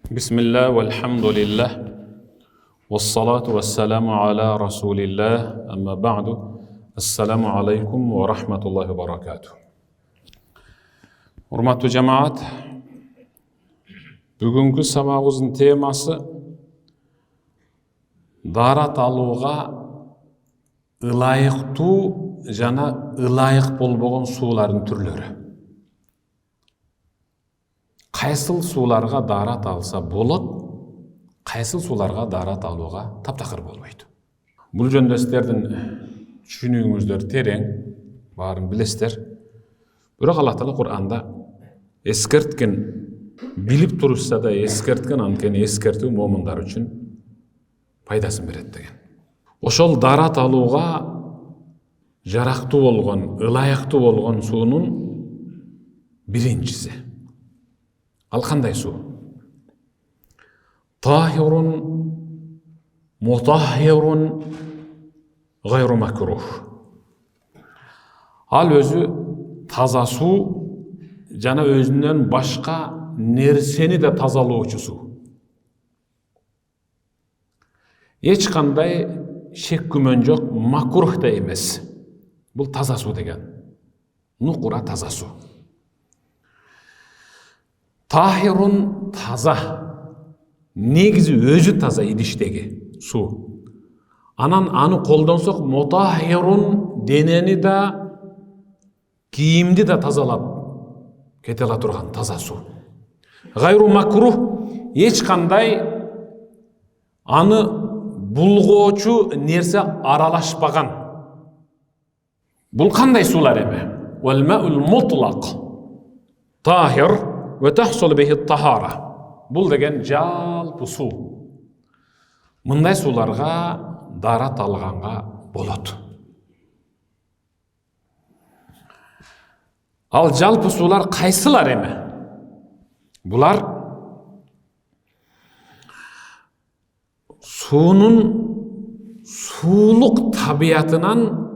Bismillah, walhamdulillah, wassalatu wassalamu ala rasulillah, amma ba'du. Assalamu alaikum wa rahmatullahi wa barakatuh. Hurmatli jamoat, bugungi sabagımızın teması darat alууга ылайыктуу жана ылайык болбогон суулардын түрлөрү. Кайсыл сууларга дарат алса болот, кайсыл сууларга дарат алууга таптакыр болбойт. Бул жөнүндө сиздердин түшүнүүңүздөр терең, баарын билесиздер. Бирок Аллах Таала Кур'анда эскерткен, билип турушса да эскерткен, анткени эскертүү момундар үчүн пайдасын берет деген. Ошол дарат алууга жарактуу болгон, ылайыктуу болгон суунун биринчиси. Ал кандай суу? Тахирун мутаххирун гайру макрух. Ал өзү таза суу жана өзүнөн башка нерсени да тазалоочу суу. Эч кандай шек күмөн жок, макрух да эмес. Бул таза суу деген. Нукура таза суу. Тахирун таза. Негизи өзү таза идиштеги суу. Анан аны колдонсок, мутаххирун денени да, кийимди да тазалап кете ала турган таза суу. Гайру макрух, эч кандай аны булгоочу нерсе аралашпаган. Бул кандай суулар эми? Вал маул мутлак тахир ва тахсул бихи тахара. Бул деген жалпы суу. Мындай сууларга дарат алганга болот. Ал жалпы суулар кайсылар эми? Булар суунун суулук табиятынан,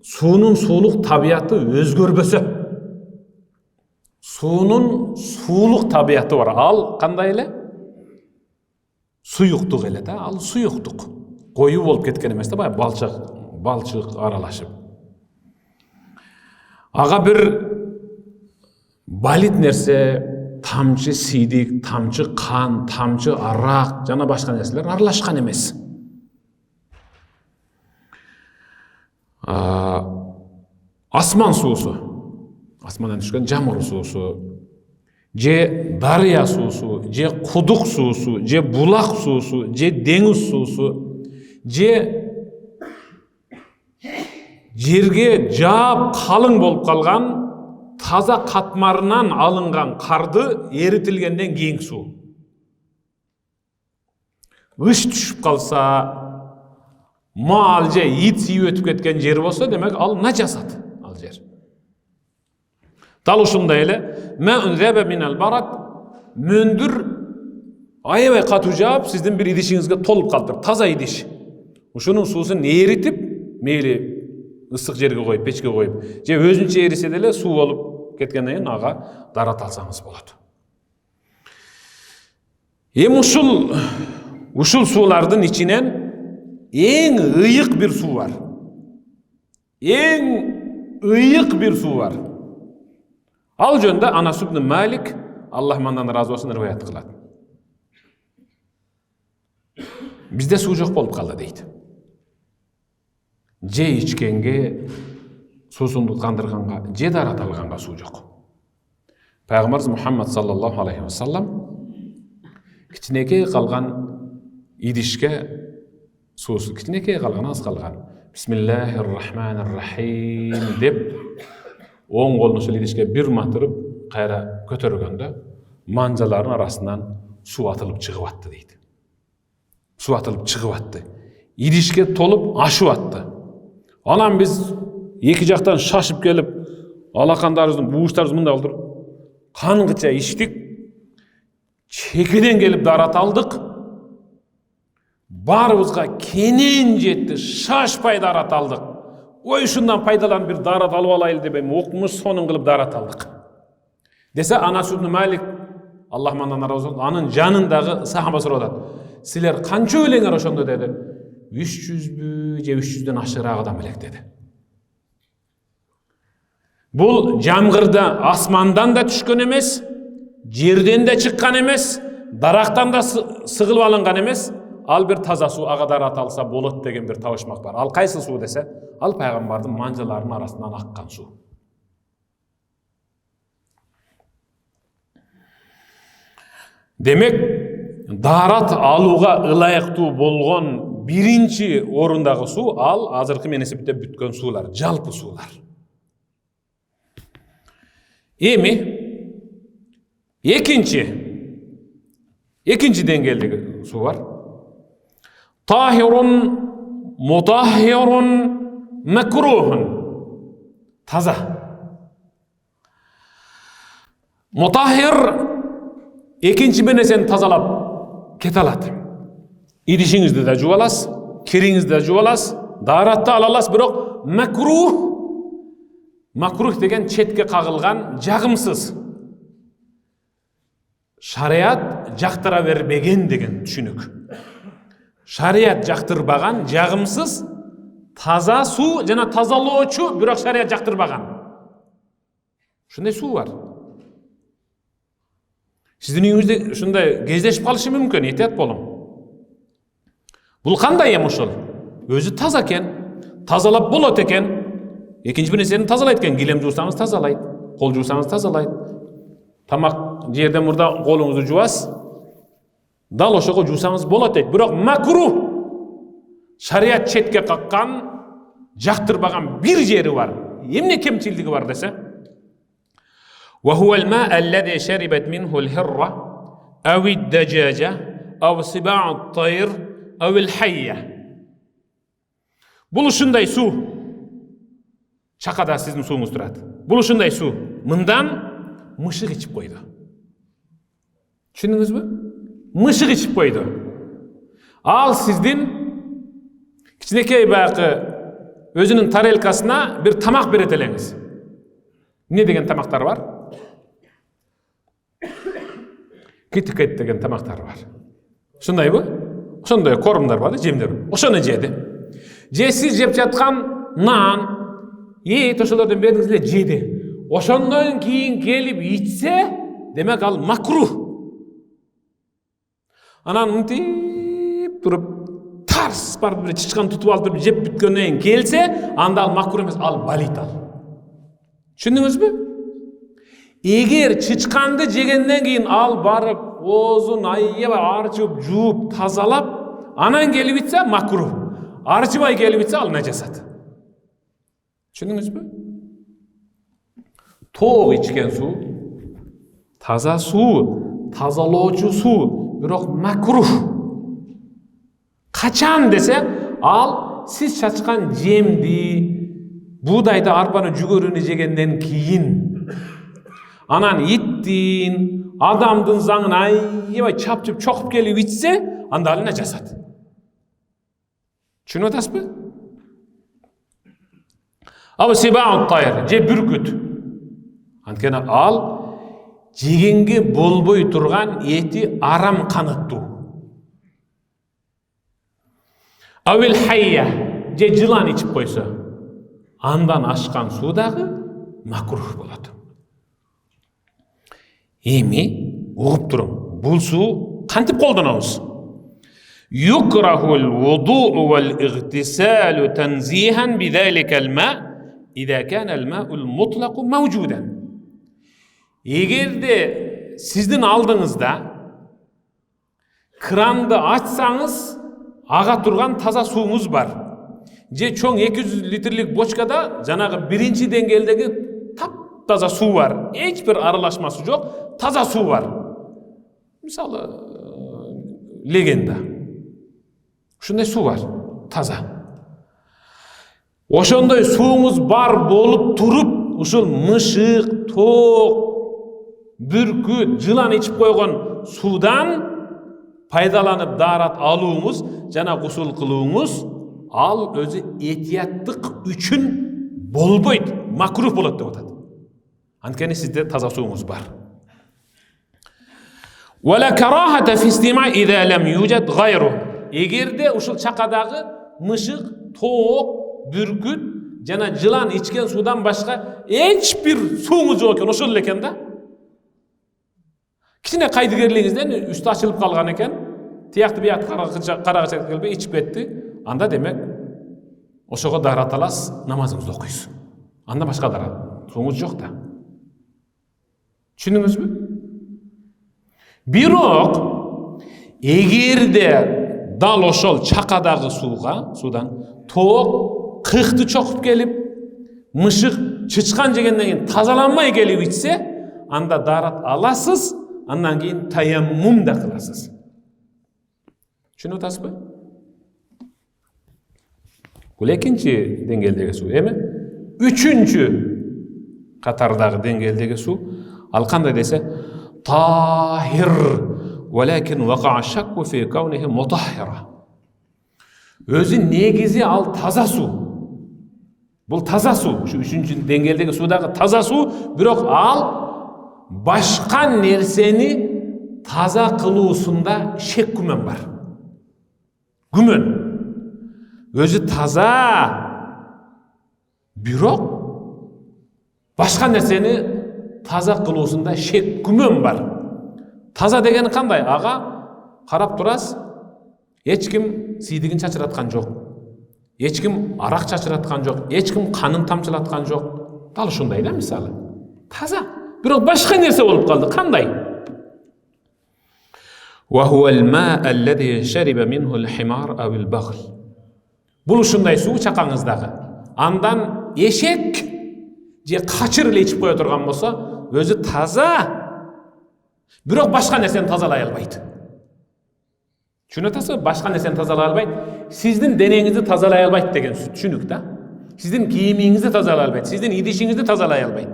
суунун суулук табияты өзгөрбөсө, суунун суулук табияты бар. Ал кандай эле? Суюктук эле да, ал суюктук. Коюу болуп кеткен эмес да, баягы балчык аралашып. Ага бир балит нерсе, тамчы сийдик, тамчы кан, тамчы арак жана башка нерселер аралашкан эмес. Асман суусу, асмандан түшкөн жамыр суусу, же дарыя суусу, же кудук суусу, же булак суусу, же деңиз суусу, же жерге жаап калың болуп калган таза катмарынан алынган карды эритилгенден кийинки суу. Ыш түшүп калса, мал же ит сийип өтүп кеткен жер болсо, демек ал нажасат, ал жер. Дал ушундай эле маун заба минал барак, мөндүр аябай катуу жаап, сиздин бир идишиңизге толуп калыптыр, таза идиш. Ушунун суусун эритип, мейли ысык жерге коюп, печке коюп, же өзүнчө эрисе деле суу болуп кеткенден кийин ага дарат алсаңыз болот. Эми ушул суулардын ичинен эң ыйык бир суу бар. Эң ыйык бир суу бар. Ал жөнүндө Анас ибн Малик, Аллах мандан ыраазы болсун, риваят кылат. Бизде суу жок болуп калды дейт. Же ичкенге, суусундук кандырганга, же дарат алганга суу жок. Пайгамбарыбыз Мухаммад саллаллаху алейхи ва саллам кичинекей калган идишке суусу, кичинекей калган, аз калган, бисмиллахир рахманир рахим деп оң колун ушул идишке бир матырып кайра көтөргөндө манжалардын арасынан суу атылып чыгып атты дейт. Суу атылып чыгып атты. Идишке толуп ашып атты. Анан биз эки жактан шашып келип, алакандарыбыздын, буучтарыбызды мындай кылдырып, кангыча ичтик. Чекеден келип дарат алдык. Барыбызга кенен жетти, шашпай дарат алдык. Ой, ушундан пайдаланып бир дарат алып алайлы деп эми окмуш сонун кылып дарат алдык. Десе Анас ибн Малик Аллах мандан наразы болду. Анын жанындагы сахаба сурап атат. Силер канча өлеңер ошондо деди. 300бү же 300дөн ашыгыраак адам элек деди. Бул жамгырда асмандан да түшкөн эмес, жерден да чыккан эмес, дарактан да сыгылып алынган эмес. Ал бир таза суу агадар аталса болот деген бир табышмак бар. Ал кайсы суу десе, ал пайгамбардын манжаларынын арасынан аккан суу. Демек, даарат алууга ылайыктуу болгон биринчи орундагы суу ал азыркы мен эсептеп бүткөн суулар, жалпы суулар. Эми экинчи деңгээлдеги суу бар. Tahirun, mutahhirun, makruhun. Таза. Mutahhir экинчи бир нерсени тазалап кете алат. Идишиңизди да жууп аласыз, кириңизди да жууп аласыз, дааратты ала аласыз, бирок макрух деген четке кагылган, жагымсыз. Шариат жактыра бербеген деген түшүнүк. Шариат жактырбаган, жагымсыз, таза суу жана тазалоочу, бирок шариат жактырбаган. Ушундай суу бар. Сиздин үйүңүздө ушундай кездешип калышы мүмкүн, этият болуң. Бул кандай эми ушул? Өзү таза экен, тазалап болот экен. Экинчи бир нерсени тазалайт экен, килем жуусаңыз тазалайт, кол жуусаңыз тазалайт. Тамак жерден мурда колуңузду жуасыз. Дал ошого жуусаңыз болот дейт. Бирок макрух. Шариат четке каккан, жактырбаган бир жери бар. Эмне кемчилдиги бар десе? Wa huwa al-ma' alladhi sharibat minhu al-hirra aw ad-dajaja aw siba'u at-tayr aw al-hayya. Бул ушундай суу. Чакада сиздин сууңуз турат. Бул ушундай суу. Мындан мышык ичип койду. Түшүндүңүзбү? Мышык ичип койду. Ал сиздин кичинекей баягы өзүнүн тарелкасына бир тамак берет элеңиз. Эмне деген тамактар бар? Кит-кит деген тамактар бар. Ушундайбы? Ошондой корумдар бар, жемдер. Ошону жеди. Же сиз жеп жаткан нан, ет ошолордон бериңиз эле жеди. Ошондон кийин келип ичсе, демек ал макрух. Анан мынтип туруп тарс барып бир чычкан тутуп алып жеп бүткөндөн кийин келсе, анда ал макрух эмес, ал балит ал. Түшүндүңүзбү? Эгер чычканды жегенден кийин ал барып оозун аябай арчып, жууп, тазалап, анан келип ичсе макрух. Арчыбай келип ичсе ал нажасат. Түшүндүңүзбү? Тоок ичкен суу, таза суу, тазалоочу суу, бирок макрух. Качан десе, ал сиз чачкан жемди, буудайды, арпаны, жүгөрүнү жегенден кийин, анан иттин, адамдын заңын аябай чапчып, чокуп келип ичсе, анда ал нажасат. Түшүнүп атасызбы? Абы сибаун тайр, же бүркүт. Анткени ал жегенге болбой турган эти арам каныттуу. Авил хайя, же жылан ичип койсо, андан ашкан суу дагы макрух болот. Эми угуп туруң, бул суу кантип колдонобуз? Yukrahul wudu'u wal igtisalu tanzihan bidhalika al-ma' idha kana al-ma'ul mutlaqu mawjudan. Эгерде сиздин алдыңызда кранды ачсаңыз, ага турган таза сууңуз бар. Же чоң 200 литрлик бочкада жанагы биринчи деңгээлдеги таза суу бар. Эч бир аралашмасы жок, таза суу бар. Мисалы, легенда. Ушундай суу бар, таза. Ошондой сууңуз бар болуп туруп, ушул мышык, тоок, бүркүт, жылан ичип койгон суудан пайдаланып даарат алууңуз жана гусул кылууңуз ал өзү этияттык үчүн болбойт, макрух болот деп атат. Анткени сизде таза сууңуз бар. Wala karahata fi istima' idha lam yujad ghayru. Egerde uşul çakadagı mışık, toğuk, bürküt jana жылан içken sudan başka hiçbir suğunuz yok eken, oşol eken da. Kichine kaydıgerliğinizden üstü açılıp kalgan eken, tiyaktı biyat karagaçak gelip içip ketdi. Anda demek oşoga darat alas, namazыңызды okuysun. Anda başka darat, suğunuz yok da. Düşündünüz mü? Бирок эгерде дал ошол чакадагы судан тоок кыхты чокуп келип, мышык чычкан жегенден кийин тазаланмай келип ичсе, анда дарат аласыз, андан кийин таяммум да кыласыз. Түшүнүп атасызбы? Бул экинчи деңгээлдеги суу, эми үчүнчү катардагы деңгээлдеги суу ал кандай десе, طاهر ولكن وقع الشك في كونه مطهرا. Özü negizi al taza su. Bul taza su. Şu üçüncü dengeli sudagı taza su. Bирок al başka nerseni taza kılıusunda şek gümen var. Gümen. Özü taza. Bирок başka nerseni taza kılıusunda şek gümen var. Taza degeni kanday? Ağa karap turasız. Eç kim siydigin çaçıratkan жоқ. Eç kim arak çaçıratkan жоқ. Eç kim kanın tamçılatkan жоқ. Dal şunday da misali. Taza. Bирок başka nerse olup kaldı. Kanday? وَهُوَ الْمَاءَ الَّذِي شَرِبَ مِنْهُ الْحِمَارَ أَوِ الْبَغْلِ. Bul şunday su çakağınızdağı. Andan eşek je kaçır ile içip koya turgan bolsa, özü taza. Bирок başka nerseni tazalay albaydı. Şunu atası başka nerseni tazalay albaydı. Sizdin deneyinizi tazalay albaydı degen düşünük da. Sizdin kiyiminizi tazalay albaydı. Sizdin idişinizi tazalay albaydı.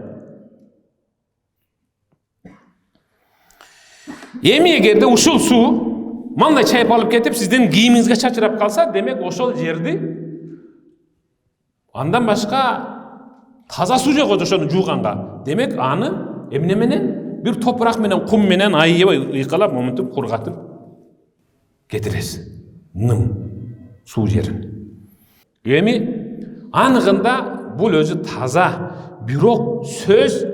Emi egerde uşul su manday çayıp alıp ketip sizdin giyiminizge çaçırap kalsa, demek oşol жерди andan başka taza su жоқ ошону жууганга. Демек аны эмне менен? Bir toprak menen, kum menen айыйып ыйкалап, момунтуп кургатып кетиресиз. Ным суу жерин. Эми анығында бул өзү таза. Бирок сөз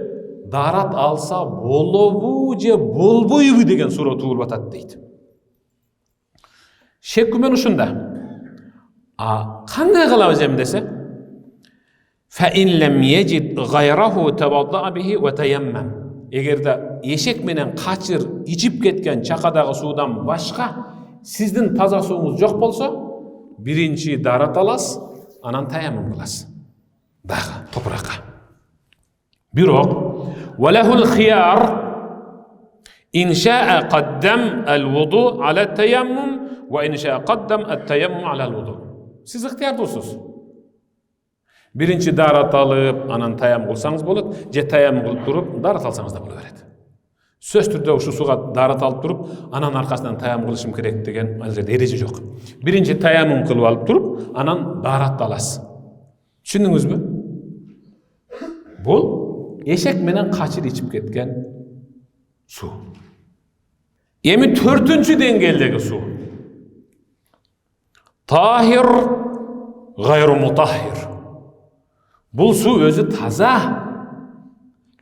дарат алса болобу же болбойбу деген суроо туулуп атат дейт. Шек күмөн ушунда. Кандай кылабыз эми десе? فَإِنْ لَمْ يَجِدْ غَيْرَهُ تَوَضَّأَ بِهِ وَتَيَمَّمْ. Эгерде эшек менен качыр ичип кеткен чакадагы суудан башка сиздин таза сууңуз жок болсо, биринчи дарат аласыз, анан таяммум кыласыз. Дагы топуракка. Бирок وَلَهُ الْخِيَارُ إِنْ شَاءَ قَدَّمَ الْوُضُوءَ عَلَى التَّيَمُّمِ وَإِنْ شَاءَ قَدَّمَ التَّيَمُّمَ عَلَى الْوُضُوءِ. Siz ыктыярдуусуз. Birinci darat alıp, anan tayam kılsanız bolot, je tayam kılıp durup, darat alsanız da bolu veret. Söz türde şu suğa darat alıp durup, anan arkasından tayam kılışım kerek degen ereje yok. Birinci tayamım kılıp alıp durup, anan darat alasız. Düşündünüz mü? Bol eşek menen kaçır içip ketken su. Emi törtüncü dengeldeki su. Tahir gayru mutahhir. Bul su özü taza.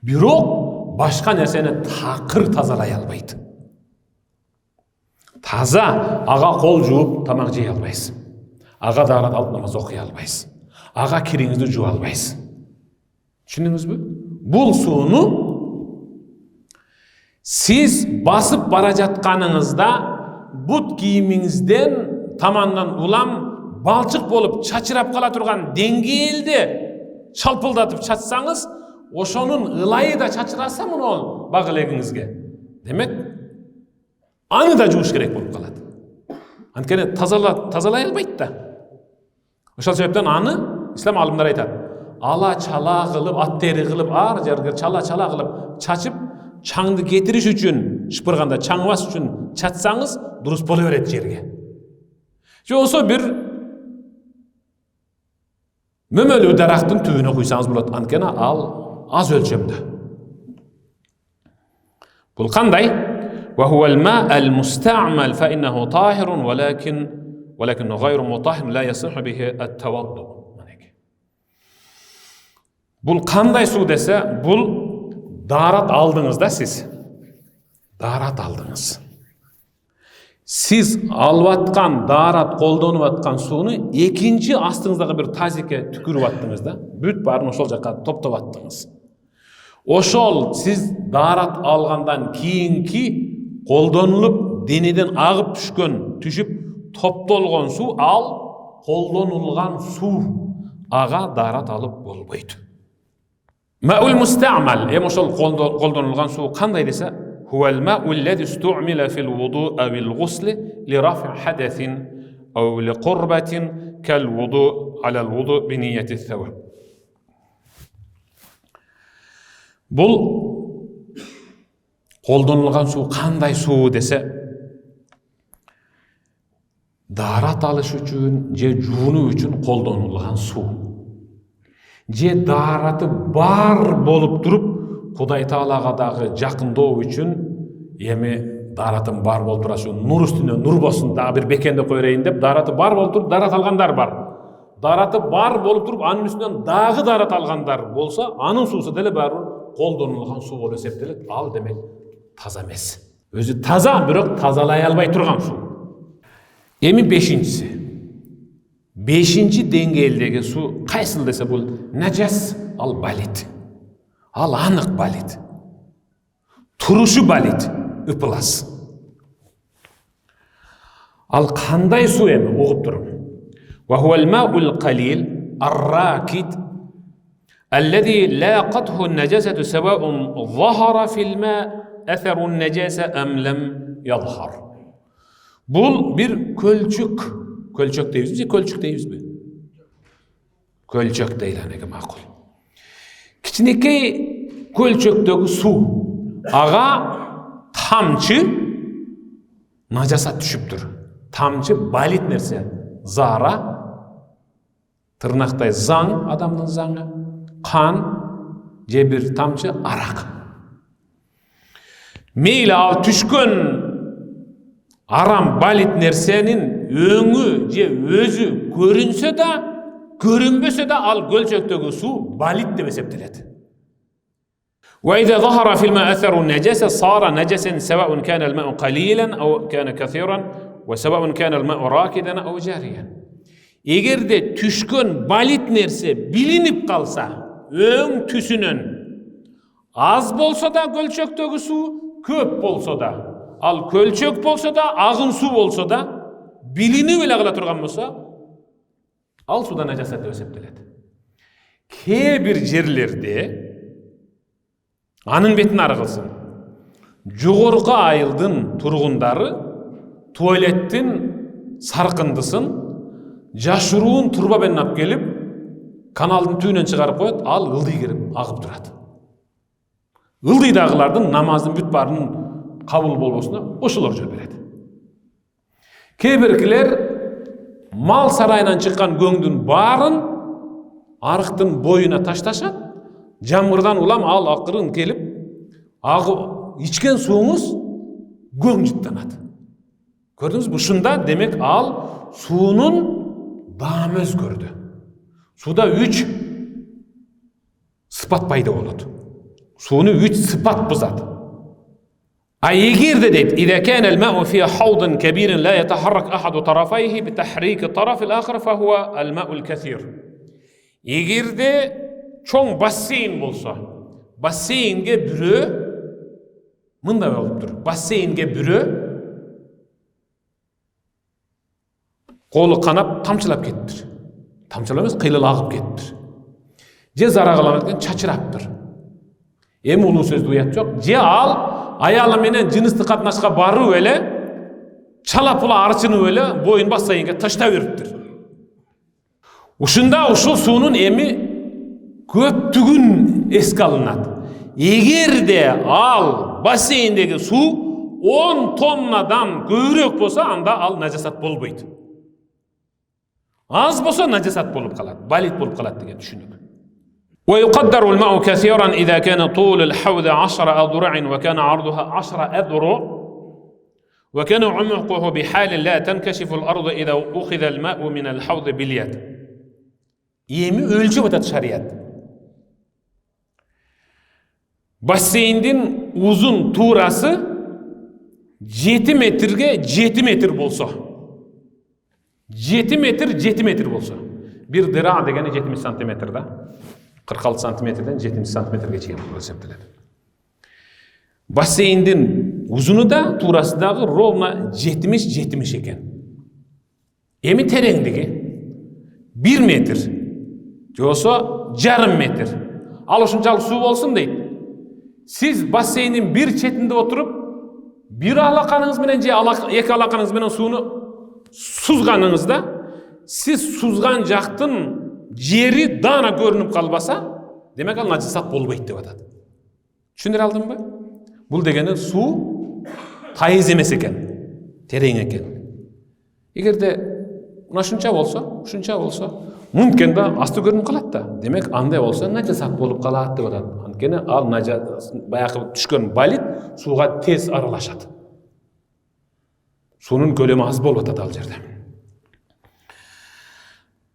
Bирок başka nerseni takır tazalay albaydı. Taza, ağa kol жууп тамак жей албайсыз. Ağa дарат алып намаз окуй албайсыз. Ağa кириңизди жууп албайсыз. Түшүндүңүзбү? Бул сууну siz basıp bara жатканыңызда бут кийимиңизден тамандан улам балчык болуп чачырап кала турган деңгээлде шалпылдатып чачсаңыз, ошонун ылайы да чачыраса мунун багылегиңизге. Демек, аны да жууш керек болуп калат. Анткени тазалай албайт да. Ошол себептен аны ислам алымдары айтат. Ала чала кылып, ат тери кылып, ар жерге чала кылып чачып, чаңды кетириш үчүн, шыпырганда чаңбас үчүн чачсаңыз, дурус боло берет жерге. Же болсо бир мөмөлүү дарактын түбүнө куйсаңыз болот, анткени ал аз өлчөмдө. Бул кандай? Ve huvel ma'el musta'mal fe innehu tahirun velakinnu gayru mutahhir la yasihhu bihi et-tevaddu. Bul kanday su dese, bul darat aldınız da siz. Darat aldınız. Siz alvatkan, darat koldonup atkan suunu ikinci astığınızdağı bir tazike tükürüp attınız da, büt barın oşol jaka toптоп attınız. Oşol siz darat algandan kiyinki koldonup deneden ağıp düşüp toптолгон su al koldonulgan su ağa darat alıp bolboydu. Ma'ul musta'mal, oşol koldonulgan su kanday dese, huvel ma'ul lezi istu'mila fil wudu avil gusli li raf'i hadesin aw li qurbatin kal wudu alal wudu bi niyeti thawab. Bul koldonulgan su kanday su dese, darat alış üçün, je juunu üçün koldonulgan su. Je daratı bar bolup durup, Kuday Taalaga dagı jakındoo üçün, emi daratın bar bolup turası, nur üstüne nur bolsun da bir bekende koyreyin dep, daratı bar bolup durup, darat algandar bar. Daratı bar bolup durup, anın üstünden dagı darat algandar bolsa, anın suusu dele bari koldonulgan su bolup eseptelet, al demek taza emes. Özü taza, biroq tazalay albay turgan su. Emi beşincisi. Beşinci dengeldeki su kaysıl dese bul najas, al balit. Al anık balit. Turuşu balit, ıpılas. Al kanday su emi oğup durum. Ve huvel ma'ul qalil ar-rakid الذي لا قطه النجاسة سواء ظهر في الماء أثر النجاسة أم لم يظهر. Bul bir kölçük. Kölçük deyiz mi? Kölçük deyiz mi? Kölçük değil anege makul. Kiçinekey kölçükteki su ağa tamçı najasat düşüptür. Tamçı balit nerse zara tırnaktay zang adamın zangı kan je bir tamçı arak. Meyli al tüşkün aram balit nersenin öňü je özü görünse de görünbese de al gölçökteki su balit dep eseptilet. Ve iza zahara fil ma atharu najasa sara najasan sawa'un kana al ma'u qalilan aw kana kathiran ve sawa'un kana al ma'u rakidan aw jariyan. Egerde tüşkün balit nerse bilinip kalsa, öň tüsünün az bolsa da gölçökteki su, köp bolsa da, al kölçök bolsa da, ağın su bolsa da, bilinip ele kala turgan bolsa, al suda najasat dep eseptilet. Bir jerlerde anın betin arıgılsın. Jogorku ayıldın turgundары tualettin sarkındısın, jaşuruun turba benen ap gelip kanaldın tüyünen çıkarıp koyat, al ıldy girip agıp durat. Ildydagylardın namazdın büt barının kabul bolbosuna oşular jol beredi. Kebirkiler mal sarayынан çıkan göңdün bарын arıktın boyuna taştaşat, jamgırdan ulam al akırın kelip, ağı içken suğunuz göң jittanat. Gördünüz mü? Şunda demek al suunun dağım özgördü. Suda 3 sıfat payda bolot. Suunu 3 sıfat buzat. Egerde deyip, İza kana al-ma'u fi hawdin kebirin la yataharrak ahadu tarafayhi bi tahrik taraf al-akhar fa huwa al-ma'u al-kathir. Egerde çoň basseyn bolsa, basseynge bürö mında bolupdur. Basseynge bürö kolu kanap tamçılap kettir. Tamçılamaz, kıylal ağıp kettir. Je zaragılamaktan çaçıraptır. Em ulu söz duyat yok. Je al ayalı menen jinistik katnaşka barı öyle, çalapula arçını öyle, boyun bassayınga taşta veriptir. Uşunda uşul suunun emi köptügün eski alınat. Egerde al baseyindeki su 10 tonnadan köyrek bolsa anda al najasat bolboydu. Az bolsa najasat bolup kalat, balit bolup kalat degen düşünük. Ve yuqaddaru al-ma'u kathiran iza kana tul al-hawd 10 adra' ve kana 'arduha 10 adra'. وكان عمقه بحال لا تنكشف الأرض إذا أخذ الماء من الحوض باليد. Emi ölçüp atat şariat. Basseyndin uzun tuğrası 7 metrge 7 metr bolsa. 7 metr bolsa. Bir dira degeni 70 santimetrda. 46 santimetrden 70 santimetrge çeyken ölçeptiler. Basseyndin uzunu da tuğrası dağı rovna 70 eken. Emi terengdigi 1 metr. Josa yarım metr. Al uşunçalık su bolsun deydi. Siz basseynin bir çetinde oturup bir alakanınız menen je iki alakanınız menen suunu suzganыңızda siz suzgan жактын jeri dana görünüp kalbasa demek al najisat bolбойт деп атат. Түшүндүрө алдымбы? Бул дегени суу тайыз эмес экен, терең экен. Эгерде ушунча болсо, мүмкүн да асты көрүнүп калат да. Демек андай болсо najisat болуп калат деп атат. Анткени ал баягы түшкөн балит сууга тез аралашат. Суунун көлөмү аз болуп атат ал жерде.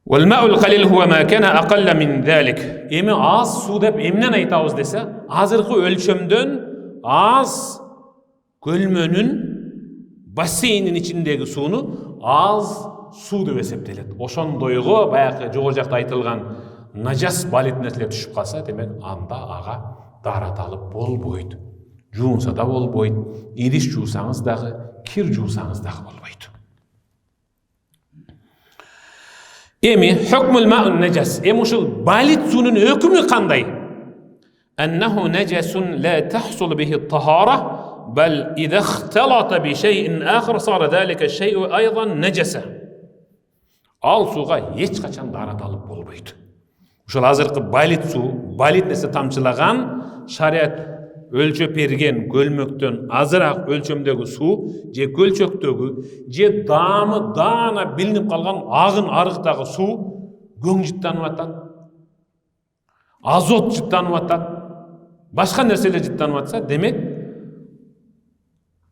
والماء القليل هو ما كان أقل من ذلك. Эми аз суу деп эмнен айтабыз десе, азыркы өлчөмдөн аз көлмөнүн бассейнин ичиндеги сууну аз суу деп эсептелет. Ошондойго баягы жогору жакта айтылган najас балит нерселер түшүп калса, демек анда ага дарат алып болбойт. Жуунса да болбойт, идиш жуусаңыз дагы, кир жуусаңыз дагы болбойт. Эми hukmul ma'un najas. Эми ушул балит суунун өкүмү кандай? Annahu najasun la tahsul bihi at-tahara bal idha ikhtalata bi shay'in akhar sara dhalika ash-shay'u aydan najasa. Ал сууга эч качан дарат алып болбойт. Ушул азыркы балит суу, балит нерсе тамчылаган шариат өлчөп берген көлмөктөн азыраак өлчөмдөгү суу же көлчөктөгү же даамы даана билинип калган агын арыктагы суу көң жыттанып атат, азот жыттанып атат, башка нерселер жыттанып атса, демек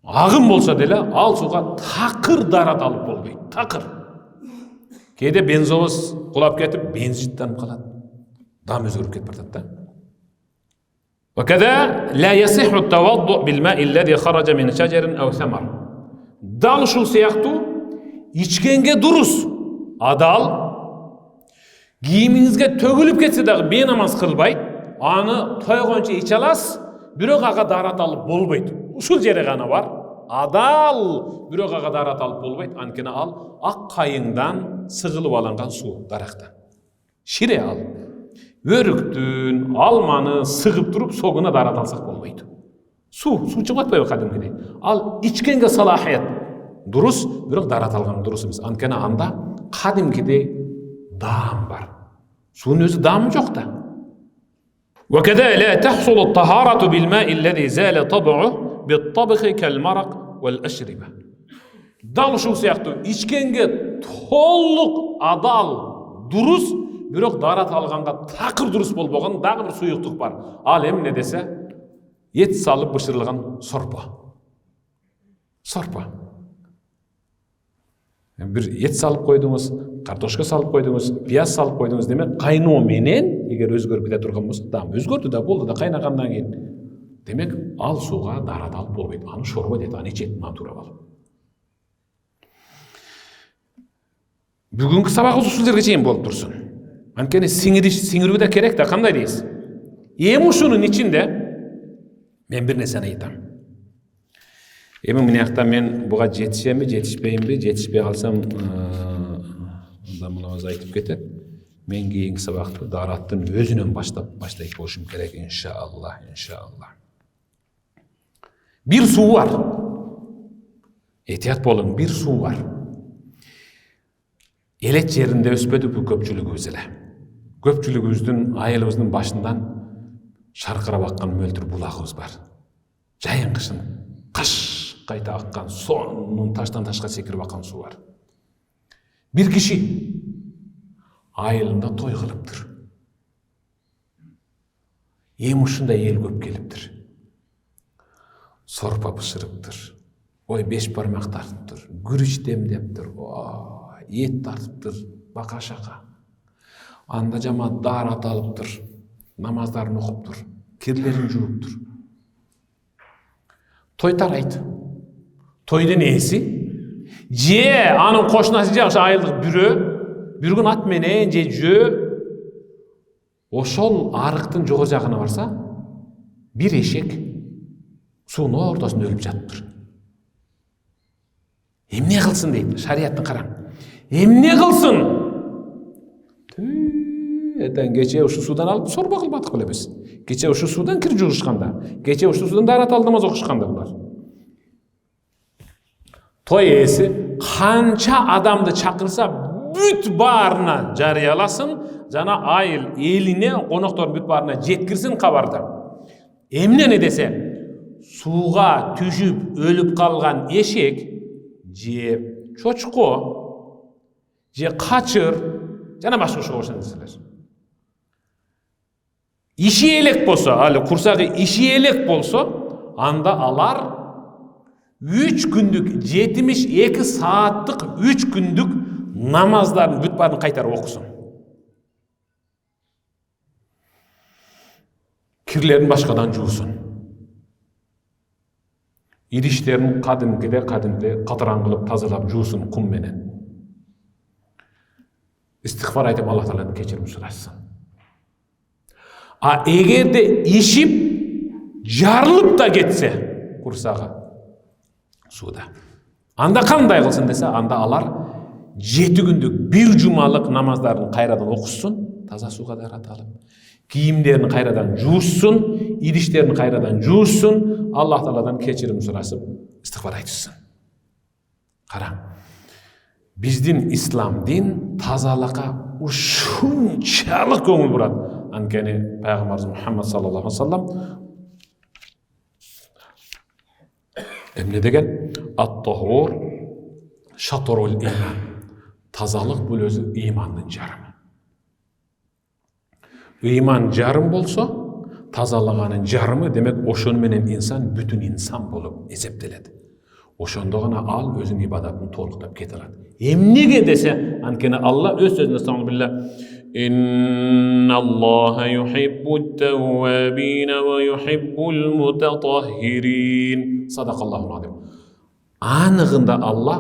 агын болсо деле ал сууга такыр дарат алып болбойт. Такыр. Кээде бензовоз кулап кетип, бензин жыттанып калат. Даам өзгөрүп кетип баратат да. وكذا لا يصح التوضؤ بالماء الذي خرج من شجر أو ثمر. Дал ушул сыяктуу ичкенге дурус, адал, кийимиңизге төгүлүп кетсе дагы бейнамаз кылбайт, аны тойгончо иче аласыз, бирок ага дарат алып болбойт. Ушул жери гана бар. Адал, бирок ага дарат алып болбойт, анткени ал ак кайыңдан сыгылып алынган суу дарактан. Шире ал. Өрүктүн, алманы сыгып туруп согуна дарат алсак болбойт. Суу чыгып атпайбы кадимкидей. Ал ичкенге салахият дурус, бирок дарат алган дурус эмес. Анткени анда кадимкидей даам бар. Суунун өзү даамы жок да. وكذا لا تحصل الطهارة بالماء الذي زال طبعه بالطبخ كالمرق والأشربة. Дал ушул сыяктуу ичкенге толук адал дурус, бирок дарат алганга такыр дурус болбогон дагы бир суюктук бар. Ал эмне десе, эт салып бышырылган сорпо. Сорпо. Бир эт салып койдуңуз, картошка салып койдуңуз, пияз салып койдуңуз, демек кайноо менен эгер өзгөрүп кете турган болсо, дам өзгөрдү да болду да кайнагандан кийин. Демек ал сууга дарат алып болбойт. Аны шорбо дейт, аны ичет натурал алып. Бүгүнкү сабагыбыз ушул жерге чейин болуп турсун. Анткени сиңирүү да керек да, кандай дейсиз? Эми ушунун ичинде мен бир нерсени айтам. Эми мынакта мен буга жетишемби, жетишпеймби, жетишпей калсам, анда мунабыз айтып кетет. Мен кийинки сабакты дараттын өзүнөн баштайт болушум керек, иншаллах. Бир суу бар. Этият болуң, бир суу бар. Элет жеринде өспөдүппү көпчүлүгүбүз эле. Көпчүлүгүбүздүн айылыбыздын башынан шаркырап аккан мөлтүр булагыбыз бар. Жайын кышын каш кайта аккан, сонун таштан ташка секирип аккан суу бар. Бир киши айылында той кылыптыр. Эми ушундай эл көп келиптир. Сорпа бышырыптыр, ой, 5 бармак тартыптыр, күрүч демдептир, ет тартыптыр, бака шака. Анда жамаат даарат алыптыр, намаздарын окуптур, кирлерин жууптур. Той тарайт. Тойдун ээси же анын кошунасы же айылдык бирөө бир күн ат менен же жөө ошол арыктын жогу жагына барса, бир эшек суунун ортосунда өлүп жатыптыр. Эмне кылсын дейт, шарияттын караң. Эмне кылсын? Этен кече ушу судан алып сорба кылбадык беле биз. Кече ушу судан кир жугушканда, кече ушу судан даарат алып намаз окушканда булар. Той ээси канча адамды чакырса бүт баарына жарыяласын, жана айыл элине, коноктордун бүт баарына жеткирсин кабарды. Эмнени десе, сууга түшүп өлүп калган эшек же чочко же качыр жана башка окшогон нерселер. Иши элек болсо, алы курсагы иши элек болсо, анда алар 3 күндүк 72 сааттык 3 күндүк намаздарын бүт баарын кайтарып окусун. Кирлерин башкадан жуусун. Идиштерин кадимкиде катыран кылып тазалап жуусун кум менен. Истигфар айтып Аллах Тааладан кечирим сурашсын. А эгерде ишип жарылып да кетсе курсагы сууда, анда кандай кылсын десе, анда алар 7 күндүк бир жумалык намаздарын кайрадан окусун, таза сууга даарат алып, кийимдерин кайрадан жуусун, идиштерин кайрадан жуусун, Аллах Тааладан кечирим сурашып, истигфар айтышсын. Караң, биздин ислам дин тазалыкка ушунчалык көңүл бурат. Анткени пайгамбарыбыз Мухаммад саллаллаху алейхи вассалам эмне деген? Ат-тахур шатрул иман. Тазалык бул өзү имандын жарымы. Иман жарым болсо, тазалыгынын жарымы, демек ошону менен инсан бүтүн инсан болуп эсептелет. Ошондо гана ал өзүнүн ибадатын толуктап кете алат. Эмнеге десе, анткени Алла өз сөзүндө саңбилла Инналлаха юхиббут таввабина ва юхиббул мутатаххирин. Садакаллаху азим. Аныгында Алла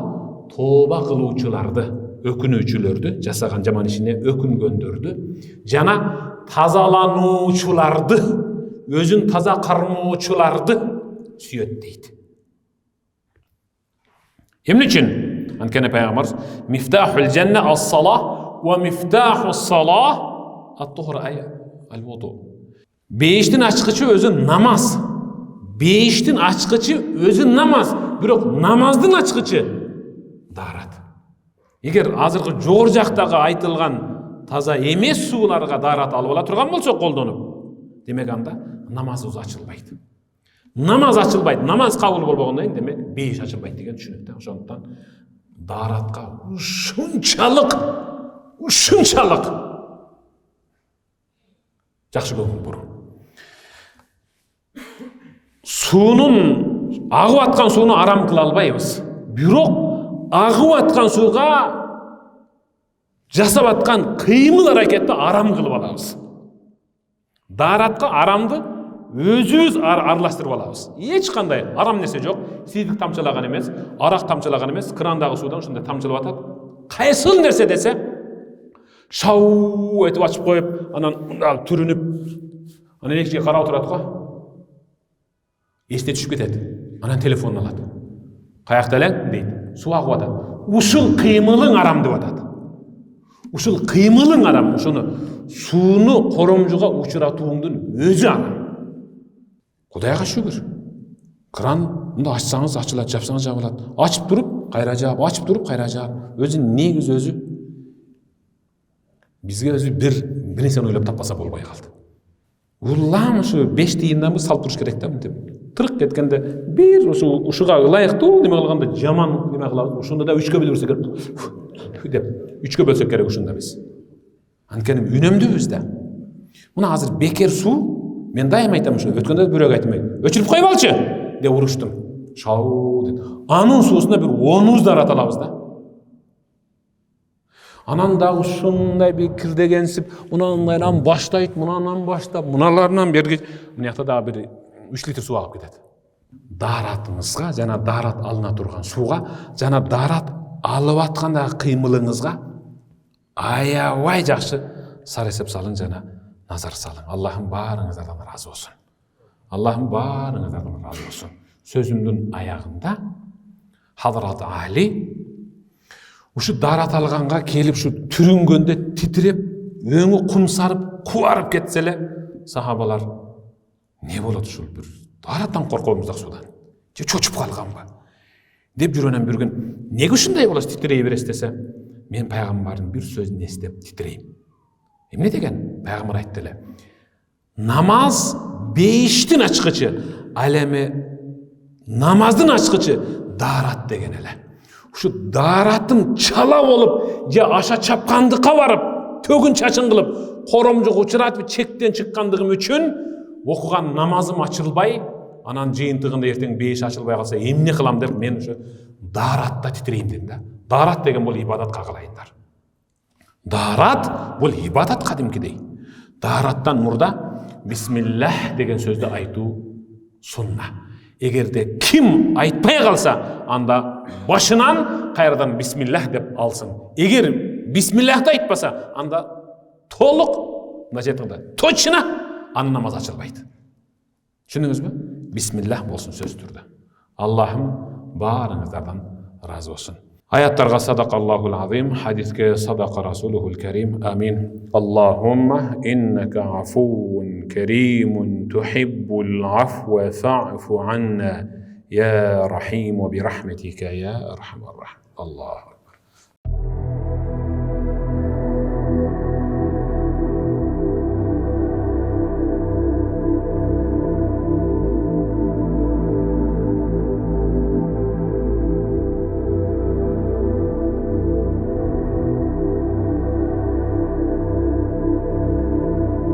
тооба кылуучуларды, өкүнүүчүлөрдү, жасаган жаман ишине өкүнгөндөрдү, жана тазалануучуларды, өзүн таза кармоочуларды сүйөт дейт. Эмне үчүн? Анткени пайгамбар мифтахул жанна ас-салах ва мифтаху ас-салах ат-тухр ал-вуду. Бейиштин ачкычы өзү намаз. Бейиштин ачкычы өзү намаз, бирок намаздын ачкычы даарат. Эгер азыркы жогору жактагы айтылган таза эмес сууларга даарат алып ала турган болсо колдонуп, демек анда намазыбыз ачылбайт. Намаз ачылбайт, намаз кабыл болбогондон кийин демек бейиш ачылбайт деген түшүнүктө. Ошондуктан дааратка ушунчалык жакшы көңүл буруу. Суунун агып аткан сууну арам кыла албайбыз. Бирок агып аткан сууга жасап аткан кыймыл аракетти арам кылып алабыз. Дааратка арамды өзүбүз аралаштырып алабыз. Эч кандай арам нерсе жок. Сийдик тамчылаган эмес, арак тамчылаган эмес, крандагы суудан ушундай тамчылап атат. Кайсыл нерсе десе, шау этип ачып коюп, анан түрүнүп, анан экиге карап турат го. Эсте түшүп кетет. Анан телефонун алат. Каякта элең дейт. Суу агып атат. Ушул кыймылың арам деп атат. Ушул кыймылың арам. Ошону сууну коромжуга учуратууңдун өзү арам. Кудайга шүгүр. Кран мында ачсаңыз ачылат, жапсаңыз жабылат. Ачып туруп, кайра жаап, ачып туруп, кайра жаап. Өзүнүн негизи өзү. Бизге өзү бир нерсени ойлоп таппаса болбой калды. Улам ушу 5 тыйындан салып туруш керек да мынтип. Тырык кеткенде бир ушуга ылайыктуу неме кылганда жаман неме кылабыз. Ошондо да 3кө бөлүрсөк керек деп 3кө бөлсөк керек ушунда биз. Анткени үнөмдүүбүз да. Мына азыр бекер суу, мен дайым айтам ушу, өткөндө бирөөгө айтмай, өчүрүп коюп алчы деп уруштум. шау дейді. Анын суусуна бир 10 дарат алабыз да. Анан дагы ушундай бир кирдегенсип, мынандайдан баштайт, мынанан баштап, мыналарынан берги, мынакта дагы бир 3 литр суу алып кетет. Даратыңызга жана дарат алына турган сууга жана дарат алып аткандагы кыймылыңызга аябай жакшы сар эсеп салың жана назар салың. Аллахым баарыңыздардан разы болсун. Аллахым баарыңыздардан разы болсун. Сөзүмдүн аягында Хазрат Али ушу дарат алганга келип ушу түрүнгөндө титиреп, өңү кумсарып, кубарып кетсе эле, сахабалар не болот ушул бир дараттан коркобуз да судан. Же чочуп калганбы? Деп жүрөнөн бір күн, неге ушундай болосуз титирей бересиз десе, мен пайгамбардын бир сөзүн эстеп титирейм. Эмне деген? Пайгамбар айтты эле. Намаз бейиштин ачкычы, ал эми намаздын ачкычы дарат деген эле. Ушу даратын чала болуп, же аша чапкандыкка барып, төгүн чачын кылып, коромжук учуратып чектен чыккандыгым үчүн окуган намазым ачылбай, анан жыйынтыгында эртең бейиш ачылбай калса эмне кылам деп мен ушу даратта титирейм дедим да. Дарат деген бул ибадатка калайындар. Дарат бул ибадат кадимкидей. Дараттан мурда бисмиллах деген сөздү айтуу сунна. Эгерде ким айтпай калса, анда башынан кайрадан бисмиллах деп алсын. Эгер бисмиллахты айтпаса, анда толук, точно анын намаз ачылбайт. Түшүндүңүзбү? Бисмиллах болсун сөз түрдө. Аллахым баарыңыздардан разы болсун. Аяттарга садақаллахул азим, хадиске садаqa расулухул карим. Амин. Аллахумма иннака афуун каримун тухиббул афва фа'фу анна я рахим ва бирахматика я архамар рахим. Аллах.